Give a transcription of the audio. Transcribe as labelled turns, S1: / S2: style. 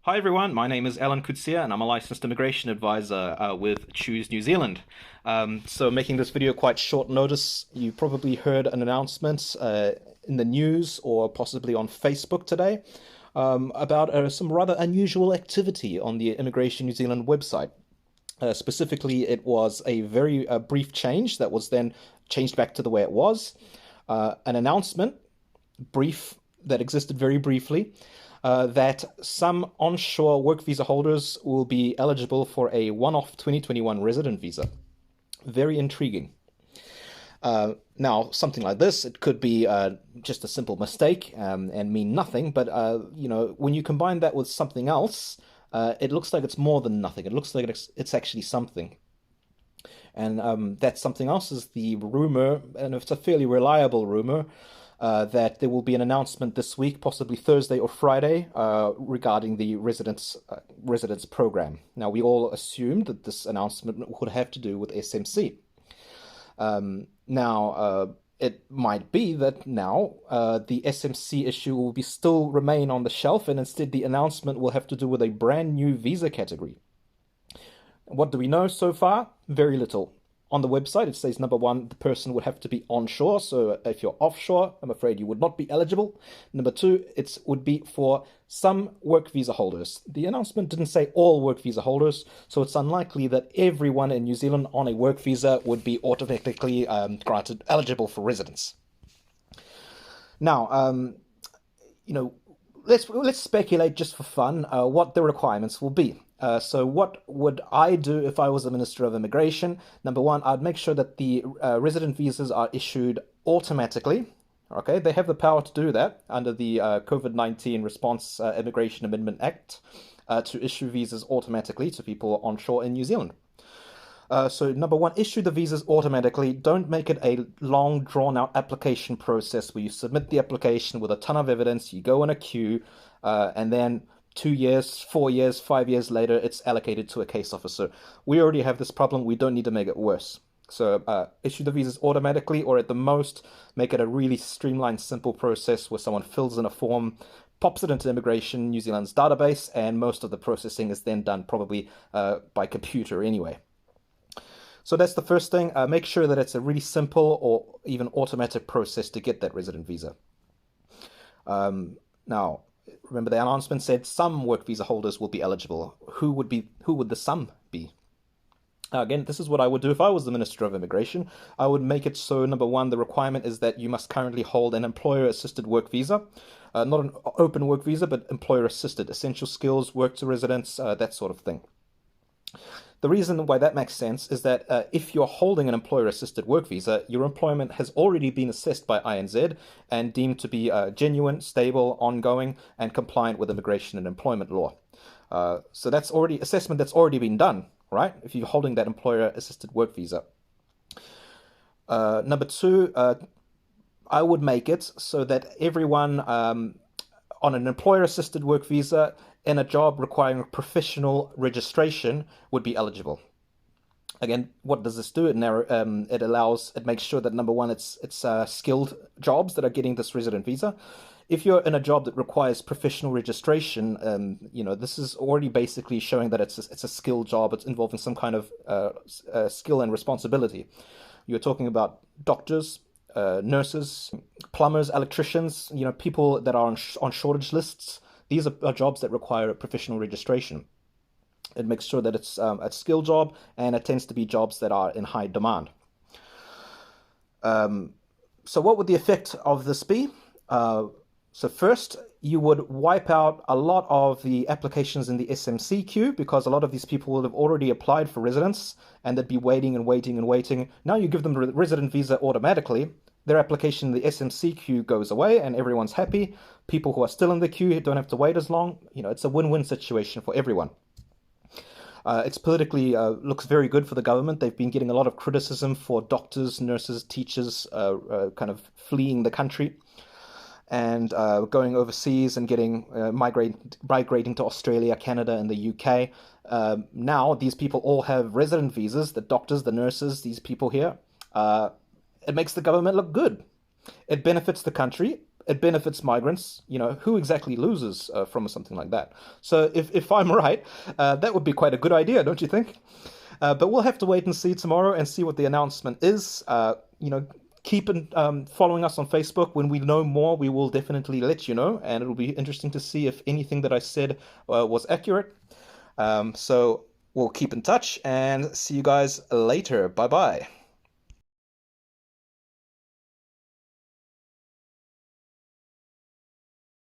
S1: Hi everyone, my name is Alan Kutsia and I'm a licensed immigration advisor with Choose New Zealand. So making this video quite short notice, you probably heard an announcement in the news or possibly on Facebook today about some rather unusual activity on the Immigration New Zealand website. Specifically, it was a very brief change that was then changed back to the way it was. An announcement, brief, that existed very briefly, that some onshore work visa holders will be eligible for a one-off 2021 resident visa. Very intriguing. Now, something like this, it could be just a simple mistake and mean nothing, but when you combine that with something else, it looks like it's more than nothing. It looks like it's actually something. And that something else is the rumor, and it's a fairly reliable rumor, that there will be an announcement this week, possibly Thursday or Friday, regarding the residence program. Now, we all assumed that this announcement would have to do with SMC. Now, it might be that now the SMC issue will be still remain on the shelf, and instead the announcement will have to do with a brand new visa category. What do we know so far? Very little. On the website, it says number one, the person would have to be onshore. So if you're offshore, I'm afraid you would not be eligible. Number two, it would be for some work visa holders. The announcement didn't say all work visa holders, so it's unlikely that everyone in New Zealand on a work visa would be automatically granted eligible for residence. Now, let's speculate just for fun what the requirements will be. So what would I do if I was the Minister of Immigration? Number one, I'd make sure that the resident visas are issued automatically. Okay, they have the power to do that under the COVID-19 Response Immigration Amendment Act to issue visas automatically to people onshore in New Zealand. So number one, issue the visas automatically. Don't make it a long, drawn-out application process where you submit the application with a ton of evidence, you go in a queue, and then 2 years, 4 years, 5 years later, it's allocated to a case officer. We already have this problem. We don't need to make it worse. So issue the visas automatically, or at the most, make it a really streamlined, simple process where someone fills in a form, pops it into Immigration New Zealand's database, and most of the processing is then done probably by computer anyway. So that's the first thing. Make sure that it's a really simple or even automatic process to get that resident visa. Now, remember the announcement said some work visa holders will be eligible. Who would the some be? Again, this is what I would do if I was the Minister of Immigration. I would make it so, number one, the requirement is that you must currently hold an employer-assisted work visa. Not an open work visa, but employer-assisted, essential skills, work to residence, that sort of thing. The reason why that makes sense is that if you're holding an employer-assisted work visa, your employment has already been assessed by INZ and deemed to be genuine, stable, ongoing, and compliant with immigration and employment law. So that's already assessment that's already been done, right? If you're holding that employer-assisted work visa. Number two, I would make it so that everyone on an employer-assisted work visa in a job requiring professional registration would be eligible. Again, what does this do? It makes sure that number one, it's skilled jobs that are getting this resident visa. If you're in a job that requires professional registration, this is already basically showing that it's a skilled job. It's involving some kind of skill and responsibility. You're talking about doctors, nurses, plumbers, electricians, people that are on shortage lists. These are jobs that require a professional registration. It makes sure that it's a skill job, and it tends to be jobs that are in high demand. So what would the effect of this be? So first, you would wipe out a lot of the applications in the SMC queue, because a lot of these people will have already applied for residence, and they'd be waiting and waiting and waiting. Now you give them the resident visa automatically. Their application in the SMC queue goes away and everyone's happy. People who are still in the queue don't have to wait as long. It's a win-win situation for everyone. It's politically looks very good for the government. They've been getting a lot of criticism for doctors, nurses, teachers kind of fleeing the country and going overseas and migrating to Australia, Canada, and the UK. Now these people all have resident visas, the doctors, the nurses, these people here. It makes the government look good. It benefits the country. it benefits migrants. Who exactly loses from something like that? So if I'm right, that would be quite a good idea, don't you think? But we'll have to wait and see tomorrow and see what the announcement is. Keep following us on Facebook. When we know more, we will definitely let you know, and it'll be interesting to see if anything that I said was accurate. So we'll keep in touch and see you guys later. Bye bye.